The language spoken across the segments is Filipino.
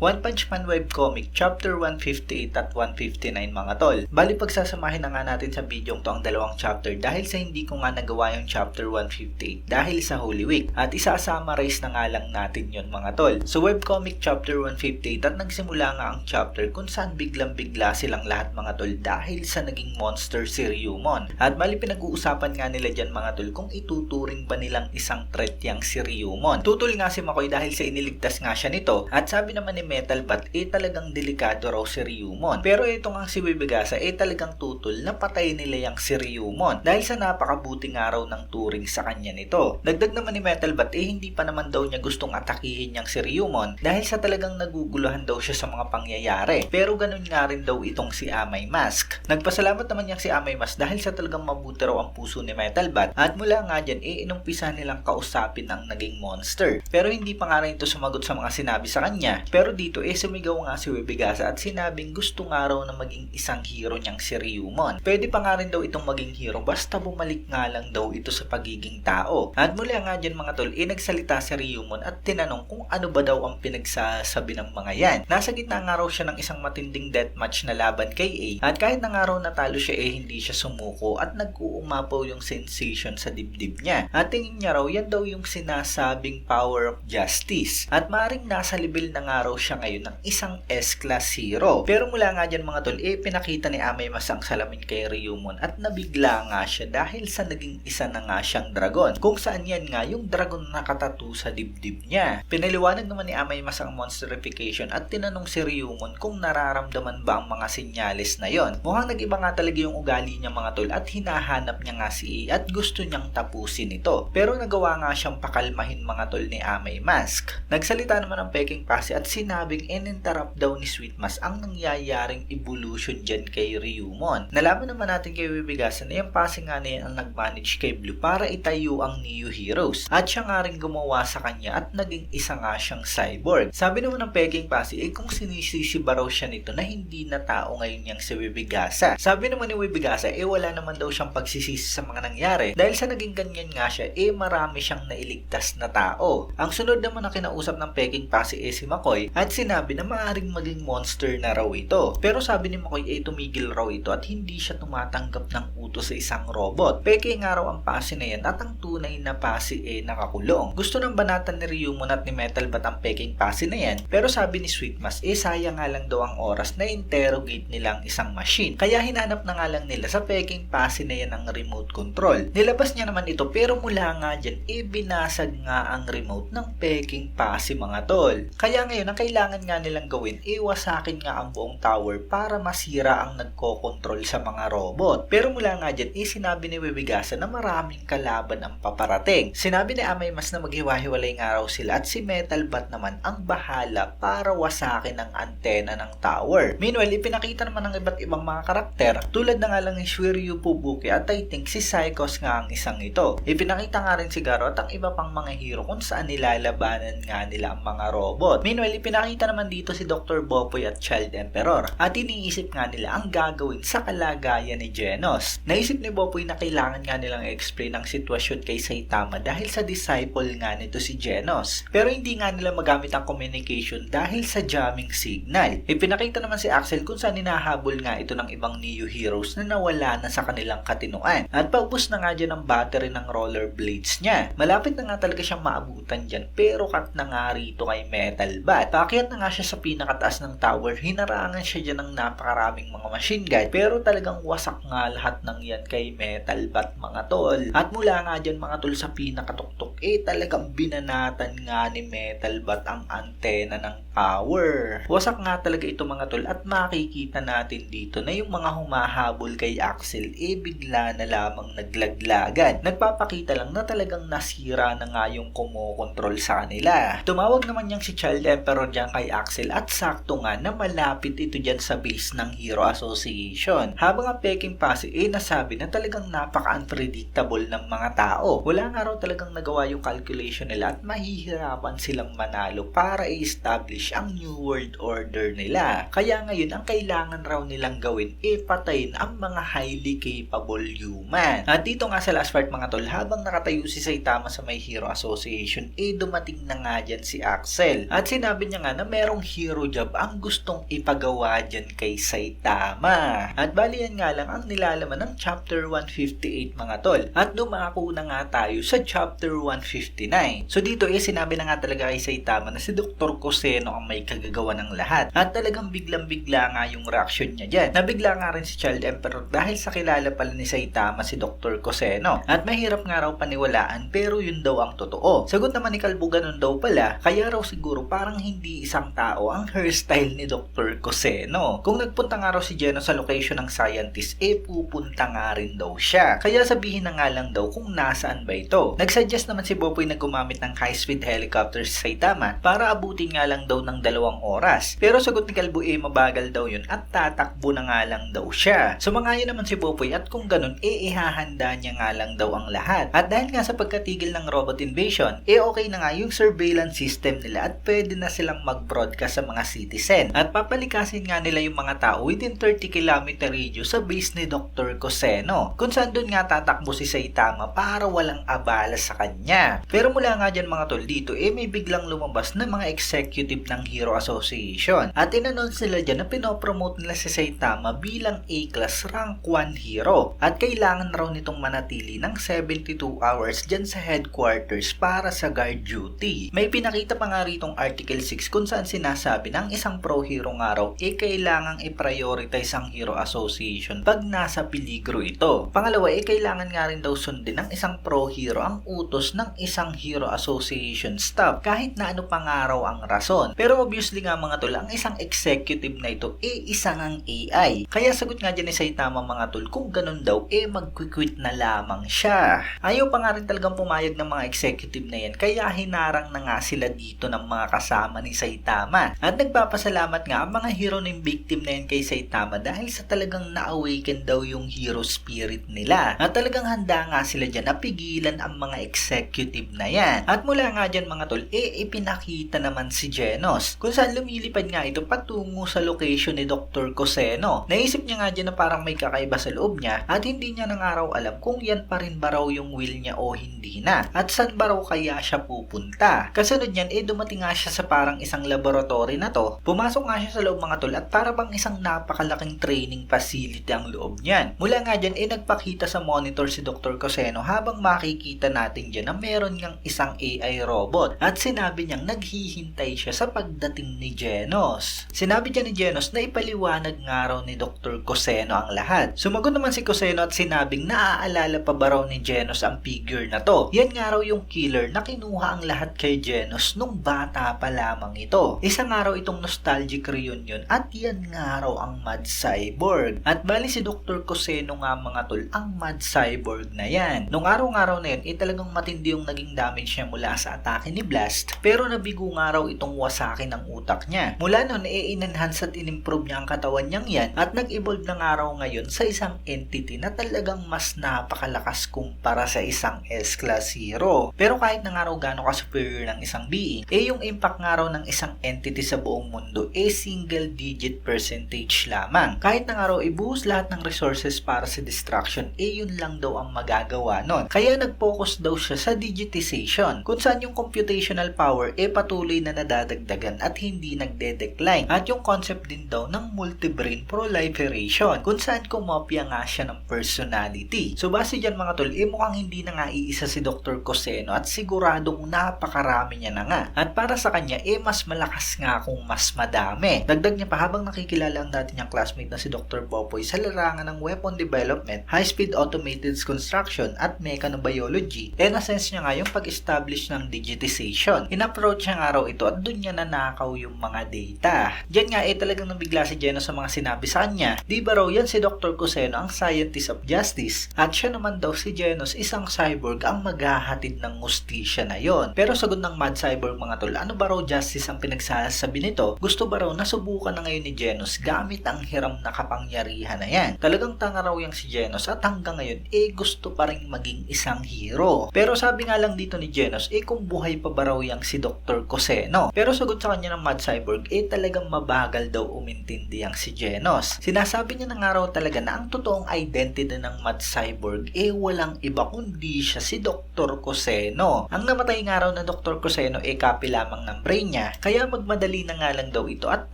One Punch Man webcomic chapter 158 at 159 mga tol. Bali pagsasamahin na nga natin sa video to ang dalawang chapter dahil sa hindi ko nga nagawa yung chapter 158 dahil sa Holy Week at isa-summarize na nga lang natin yon mga tol. So webcomic chapter 158 at nagsimula nga ang chapter kung saan biglang-bigla silang lahat mga tol dahil sa naging monster si Ryumon. At bali pinag-uusapan nga nila dyan mga tol kung ituturing ba nilang isang threat yang si Ryumon. Tutol nga si Makoy dahil sa iniligtas nga siya nito at sabi naman ni Metal Bat talagang delikado raw si Ryumon. Pero ito nga si Webegasa talagang tutol na patay nila yang si Ryumon dahil sa napakabuting araw ng turing sa kanya nito. Dagdag naman ni Metal Bat hindi pa naman daw niya gustong atakihin yang si Ryumon dahil sa talagang naguguluhan daw siya sa mga pangyayari. Pero ganun nga rin daw itong si Amay Mask. Nagpasalamat naman yang si Amay Mask dahil sa talagang mabuti raw ang puso ni Metal Bat at mula nga dyan inumpisa nilang kausapin ang naging monster. Pero hindi pa nga rin ito sumagot sa mga sinabi sa kanya. Pero dito sumigaw nga si Webegasa at sinabing gusto nga raw na maging isang hero niyang si Ryumon. Pwede pa nga rin daw itong maging hero basta bumalik nga lang daw ito sa pagiging tao. At mula nga dyan mga tol, nagsalita si Ryumon at tinanong kung ano ba daw ang pinagsasabi ng mga yan. Nasa gitna nga raw siya ng isang matinding deathmatch na laban kay A at kahit na nga raw natalo siya hindi siya sumuko at nag-uumapaw yung sensation sa dibdib niya. At tingin niya raw yan daw yung sinasabing power of justice. At maring nasa level na nga raw siya ngayon ng isang S-class hero. Pero mula nga dyan mga tol, pinakita ni Amay Mas ang salamin kay Ryumon at nabigla nga siya dahil sa naging isa na nga siyang dragon. Kung saan yan nga yung dragon na nakatattoo sa dibdib niya. Pinaliwanag naman ni Amay Mas ang monsterification at tinanong si Ryumon kung nararamdaman ba ang mga senyales na yon. Mukhang nag-iba nga talaga yung ugali niya mga tol at hinahanap niya nga si A at gusto niyang tapusin ito. Pero nagawa nga siyang pakalmahin mga tol ni Amay Mask. Nagsalita naman ang Peking Pasi at sinabing in-interrupt daw ni Sweet Mas ang nangyayaring evolution dyan kay Ryumon. Nalaman naman natin kay Webegasa na yung Pasi nga na yan ang nag-manage kay Blue para itayo ang Neo Heroes. At siya nga rin gumawa sa kanya at naging isa nga siyang cyborg. Sabi naman ng Peking Pasi kung sinisisi ba raw siya nito na hindi na tao ngayon yang si Webegasa. Sabi naman ni Webegasa wala naman daw siyang pagsisisi sa mga nangyari dahil sa naging ganyan nga siya marami siyang nailigtas na tao. Ang sunod naman na kinausap ng Peking Pasi si Makoy at sinabi na maaaring maging monster na raw ito. Pero sabi ni Makoy tumigil raw ito at hindi siya tumatanggap ng utos sa isang robot. Peke nga raw ang Pasi na yan at ang tunay na Pasi nakakulong. Gusto nang banatan ni Ryumon at ni Metal Bat ang Peking Pasi na yan pero sabi ni Sweet Mas sayang nga lang daw ang oras na interrogate nilang isang machine. Kaya hinanap na nga lang nila sa Peking Pasi na yan ang remote control. Nilabas niya naman ito pero mula nga dyan binasag nga ang remote ng Peking Pasi mga tol. Kaya ngayon ang kailangan nga nilang gawin iwasakin nga ang buong tower para masira ang nagko-control sa mga robot. Pero mula nga dyan sinabi ni Webegasa na maraming kalaban ang paparating. Sinabi ni Amay Mas na maghiwa-hiwalay nga raw sila at si Metal Bat naman ang bahala para wasakin ang antena ng tower. Meanwhile, ipinakita naman ng iba't ibang mga karakter tulad na nga lang ni Shiryu Fubuki at I think si Psychos nga ang isang ito. Ipinakita nga rin si Garo at ang iba pang mga hero kung saan nilalabanan nga nila ang mga robot. Meanwhile, ipinakita naman dito si Dr. Bopoy at Child Emperor at iniisip nga nila ang gagawin sa kalagayan ni Genos. Naisip ni Bopoy na kailangan nga nilang explain ang sitwasyon kay Saitama dahil sa disciple nga nito si Genos. Pero hindi nga nila magamit ang communication dahil sa jamming signal. Ipinakita naman si Axel kung saan hinahabol nga ito ng ibang Neo Heroes na nawala na sa kanilang katinuan. At paubos na nga dyan ang battery ng rollerblades niya. Malapit na nga talaga siyang maabutan dyan pero cut na nga rito kay Metal Bat. Paakyat na nga siya sa pinakataas ng tower. Hinarangan siya dyan ng napakaraming mga machine gun pero talagang wasak nga lahat ng yan kay Metal Bat mga tol. At mula nga dyan mga tol sa pinakatuktok talagang binanatan nga ni Metal Bat ang antena ng tower. Wasak nga talaga ito mga tol at makikita natin dito na yung mga humahabol kay Axel bigla na lamang naglaglagan. Nagpapakita lang na talagang nasira na nga yung kumokontrol sa kanila. Tumawag naman niyang si Child Emperor dyan kay Axel at sakto nga na malapit ito dyan sa base ng Hero Association. Habang ang Peking Pasi nasabi na talagang napaka-unpredictable ng mga tao. Wala nga raw talagang nagawa yung calculation nila at mahihirapan silang manalo para i-establish ang New World Order nila. Kaya ngayon ang kailangan raw nilang gawin patayin ang mga highly capable human. At dito nga sa last part mga tol, habang nakatayo si Saitama sa may Hero Association, dumating na nga dyan si Axel. At sinabi niya nga nga na merong hero job ang gustong ipagawa dyan kay Saitama. At bali yan nga lang ang nilalaman ng chapter 158 mga tol. At dumako na nga tayo sa chapter 159. So dito sinabi na nga talaga kay Saitama na si Dr. Kuseno ang may kagagawa ng lahat. At talagang biglang-bigla nga yung reaction niya dyan. Nabigla nga rin si Child Emperor dahil sa kilala pala ni Saitama si Dr. Kuseno. At mahirap nga raw paniwalaan pero yun daw ang totoo. Sagot naman ni Kalbo ganun daw pala, kaya raw siguro parang hindi isang tao ang hairstyle ni Dr. Kuseno. Kung nagpunta nga raw si Genos sa location ng scientist, pupunta nga rin daw siya. Kaya sabihin na nga lang daw kung nasaan ba ito. Nagsuggest naman si Popoy na gumamit ng high-speed helicopter si Saitama para abutin nga lang daw ng 2 oras. Pero sagot ni Kalbo mabagal daw yun at tatakbo na nga lang daw siya. Sumangayon naman si Popoy at kung ganun, ihahanda niya nga lang daw ang lahat. At dahil nga sa pagkatigil ng robot invasion, okay na nga yung surveillance system nila at pwede na silang mag-broadcast sa mga citizen. At papalikasin nga nila yung mga tao within 30 km radius sa base ni Dr. Kuseno, kung saan doon nga tatakbo si Saitama para walang abala sa kanya. Pero mula nga dyan mga tol, dito may biglang lumabas na mga executive ng Hero Association. At in-announce nila dyan na pinopromote nila si Saitama bilang A-class rank 1 hero. At kailangan raw nitong manatili ng 72 hours dyan sa headquarters para sa guard duty. May pinakita pa nga ritong Article 6 kung saan sinasabi ng isang pro hero nga raw kailangang i-prioritize ang Hero Association pag nasa peligro ito. Pangalawa kailangan nga rin daw sundin ng isang pro hero ang utos ng isang Hero Association staff kahit na ano pa nga raw ang rason. Pero obviously nga mga tol, ang isang executive na ito isang ang AI. Kaya sagot nga dyan ni Saitama mga tol, kung ganun daw mag-quit na lamang siya. Ayaw pa nga rin talagang pumayag ng mga executive na yan, kaya hinarang na nga sila dito ng mga kasama ni Saitama. At nagpapasalamat nga ang mga hero ng victim na yan kay Saitama dahil sa talagang na-awaken daw yung hero spirit nila. At talagang handa nga sila dyan na pigilan ang mga executive na yan. At mula nga dyan mga tol, ipinakita naman si Genos kung saan lumilipad nga ito patungo sa location ni Dr. Kuseno. Naisip niya nga dyan na parang may kakaiba sa loob niya at hindi niya na nga raw alam kung yan pa rin ba raw yung will niya o hindi na. At saan ba raw kaya siya pupunta? Kasunod niyan, dumating nga siya sa parang isang laboratory na to. Pumasok nga siya sa loob mga tol at para bang isang napakalaking training facility ang loob niyan. Mula nga dyan, nagpakita sa monitor si Dr. Kuseno habang makikita natin dyan na meron ngang isang AI robot. At sinabi niyang naghihintay siya sa pagdating ni Genos. Sinabi dyan ni Genos na ipaliwanag nga raw ni Dr. Kuseno ang lahat. Sumagot naman si Kuseno at sinabing naaalala pa ba raw ni Genos ang figure na to. Yan nga raw yung killer na kinuha ang lahat kay Genos nung bata pa lamang ito. Isa nga raw itong nostalgic reunion at yan nga raw ang Mad Cyborg. At bali si Dr. Kuseno nga mga tol ang Mad Cyborg na yan. Nung araw-araw na yun, talagang matindi yung naging damage niya mula sa atake ni Blast, pero nabigo nga raw itong wasaki ng utak niya. Mula nun, in-enhance at in-improve niya ang katawan niyang yan at nag-evolve na nga raw ngayon sa isang entity na talagang mas napakalakas kumpara sa isang S-class hero. Pero kahit na nga raw gano'ng ka-superior ng isang being, yung impact nga raw ng isang entity sa buong mundo single digit percentage lamang. Kahit na nga raw ibuhos lahat ng resources para sa destruction, yun lang daw ang magagawa nun. Kaya nag-focus daw siya sa digitization, kung saan yung computational power patuloy na nadadagdagan at hindi nagde-decline. At yung concept din daw ng multi-brain proliferation, kung saan kumopya nga siya ng personality. So base dyan mga tol, mukhang hindi na nga iisa si Dr. Kuseno at siguradong napakarami niya na nga. At para sa kanya, mas malakas nga kung mas madami. Dagdag niya pa habang nakikilala ang dati niyang classmate na si Dr. Popoy sa larangan ng weapon development, high-speed automated construction at mechanobiology, na-sense niya nga yung pag-establish ng digitization. In-approach niya nga raw ito at dun niya nanakaw yung mga data. Diyan nga talagang nabigla si Genos sa mga sinabi sa kanya. Di ba raw yan si Dr. Kuseno ang scientist of justice? At siya naman daw si Genos isang cyborg ang maghahatid ng hustisya na yon. Pero sagot ng Mad Cyborg mga tol, ano ba raw justice ang pinagsasabi nito? Gusto ba raw nasubukan na ngayon ni Genos gamit ang hiram na kapangyarihan na yan? Talagang tanga raw yung si Genos at hanggang ngayon gusto pa rin maging isang hero. Pero sabi nga lang dito ni Genos kung buhay pa ba raw yung si Dr. Kuseno? Pero sagot sa kanya ng Mad Cyborg talagang mabagal daw umintindi ang si Genos. Sinasabi niya na nga raw talaga na ang totoong identity ng Mad Cyborg walang iba kundi siya si Dr. Kuseno. Ang namatay nga raw na Dr. Kuseno copy lamang ng brain niya niya. Kaya magmadali na nga lang daw ito at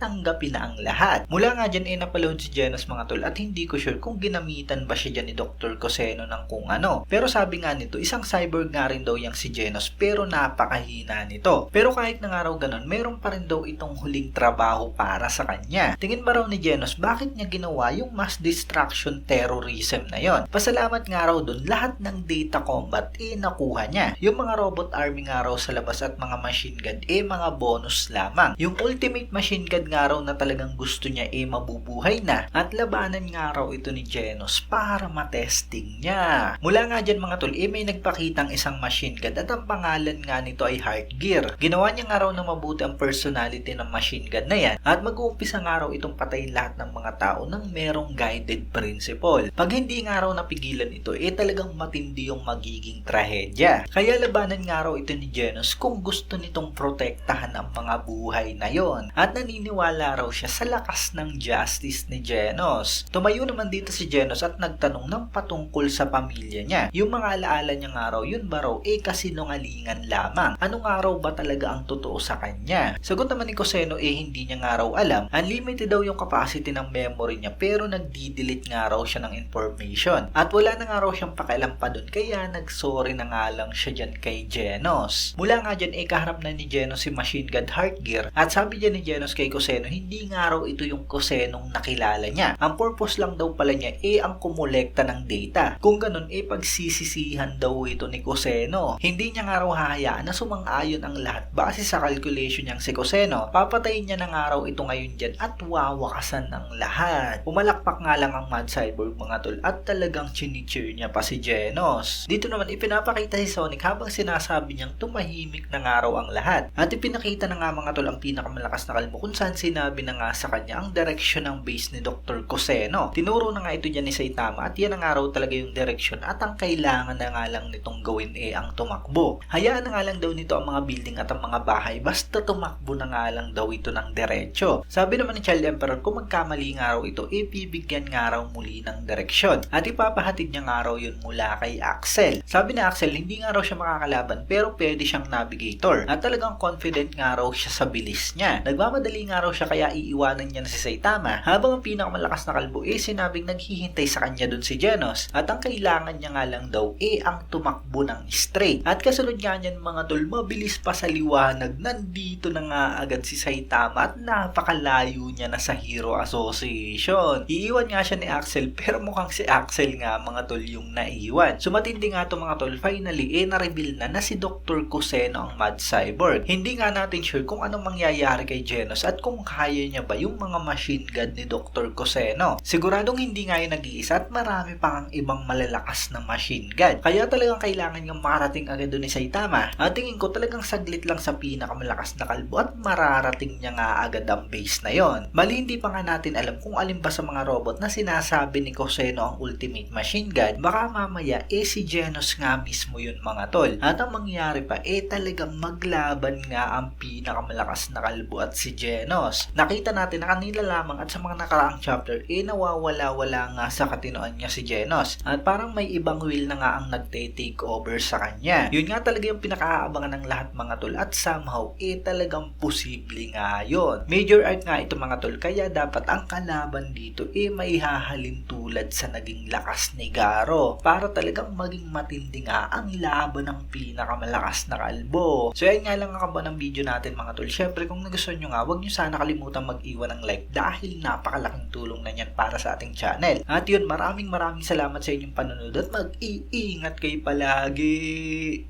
tanggapin na ang lahat. Mula nga dyan napaload si Genos mga tol at hindi ko sure kung ginamitan ba siya dyan ni Dr. Coseno ng kung ano. Pero sabi nga nito, isang cyborg nga rin daw yung si Genos pero napakahina nito. Pero kahit na nga raw ganun, meron pa rin daw itong huling trabaho para sa kanya. Tingin ba raw ni Genos bakit niya ginawa yung mass destruction terrorism na yon? Pasalamat nga raw dun, lahat ng data combat nakuha niya. Yung mga robot army nga raw sa labas at mga machine gun mga bonus lamang. Yung ultimate machine gun nga raw na talagang gusto niya mabubuhay na at labanan nga raw ito ni Genos para matesting niya. Mula nga dyan mga tol, may nagpakitang isang machine gun at ang pangalan nga nito ay Heartgear. Ginawa niya nga raw na mabuti ang personality ng machine gun na yan at mag-uumpisa nga raw itong patayin lahat ng mga tao ng merong guided principle. Pag hindi nga raw napigilan ito, talagang matindi yung magiging trahedya. Kaya labanan nga raw ito ni Genos kung gusto nitong protektahan ang mga buhay na yon. At naniniwala raw siya sa lakas ng justice ni Genos. Tumayo naman dito si Genos at nagtanong ng patungkol sa pamilya niya. Yung mga alaala niya nga raw, yun ba raw kasinungalingan lamang? Ano nga raw ba talaga ang totoo sa kanya? Sagot naman ni Coseno hindi niya nga raw alam. Unlimited daw yung capacity ng memory niya pero nagdi-delete nga raw siya ng information. At wala na nga raw siyang pakialam pa dun kaya nagsorry na nga lang siya dyan kay Genos. Mula nga dyan kaharap na ni Genos si Machine Gun Heartgear at sabi dyan ni Genos kay Coseno hindi nga raw ito yung Cosenong nakilala niya. Ang purpose lang daw pala niya ang kumolekta ng data. Kung ganun pagsisisihan daw ito ni Coseno. Hindi niya nga raw hahayaan na sumang-ayon ang lahat base sa calculation niyang si Coseno. Papatayin niya na nga raw ito ngayon dyan at wawakasan ng lahat. Pumalakpak nga lang ang Mad Cyborg mga tol at talagang chinicheer niya pa si Genos. Dito naman ipinapakita si Sonic habang sinasabi niyang tumahimik na nga raw ang lahat. At ipinakita na nga mga tol ang pinakamalakas na kalbo kung saan sinabi na nga sa kanya ang direksyon ng base ni Dr. Coseno. Tinuro na nga ito dyan ni Saitama at yan na nga raw talaga yung direksyon at ang kailangan na nga lang nitong gawin ang tumakbo. Hayaan na nga lang daw nito ang mga building at ang mga bahay basta tumakbo na nga lang daw ito ng diretso. Sabi naman ni Child Emperor kung magkamali nga raw ito bibigyan nga raw muli ng direksyon at ipapahatid niya nga raw yun mula kay Axel. Sabi ni Axel hindi nga raw siya makakalaban pero pwede siyang navigator at talagang confident nga raw siya sa bilis niya. Nagmamadali nga raw siya kaya iiwanan niya na si Saitama habang ang pinakamalakas na kalbo sinabing naghihintay sa kanya dun si Genos at ang kailangan niya nga lang daw ang tumakbo ng straight. At kasunod nga niyan mga tol, mabilis pa sa liwanag, nandito na nga agad si Saitama at napakalayo niya na sa Hero Association. Iiwan nga siya ni Axel pero mukhang si Axel nga mga tol yung naiwan. So matindi nga to mga tol, finally na-reveal na si Dr. Coseno ang Mad Cyborg. Hindi nga natin sure kung anong mangyayari kay Genos at kung kaya niya ba yung mga machine gun ni Dr. Coseno. Siguradong hindi nga yung nag-iisa at marami pang ibang malalakas na machine gun. Kaya talagang kailangan niyang makarating agad doon ni Saitama. At tingin ko talagang saglit lang sa pinakamalakas na kalbo at mararating niya nga agad ang base na yon. Mali hindi pa nga natin alam kung alin ba sa mga robot na sinasabi ni Coseno ang ultimate machine gun. Baka mamaya si Genos nga mismo yun mga tol. At ang mangyayari pa talagang maglaban nga ang pinakamalakas na kalbo at si Genos. Nakita natin na kanila lamang at sa mga nakaraang chapter nawawala-wala nga sa katinoan niya si Genos. At parang may ibang will na nga ang nagte-take over sa kanya. Yun nga talaga yung pinakaabangan ng lahat mga tol at somehow talagang posible nga yun. Major arc nga ito mga tol kaya dapat ang kalaban dito maihahalin tulad sa naging lakas ni Garo para talagang maging matindi nga ang laban ng pinakamalakas na kalbo. So yan nga lang ang kaba ng video natin mga tol. Syempre kung nagustuhan nyo nga, huwag nyo sana kalimutan mag-iwan ng like dahil napakalaking tulong na yan para sa ating channel. At yun, maraming salamat sa inyong panonood at mag-iingat kayo palagi.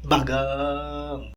Bagang!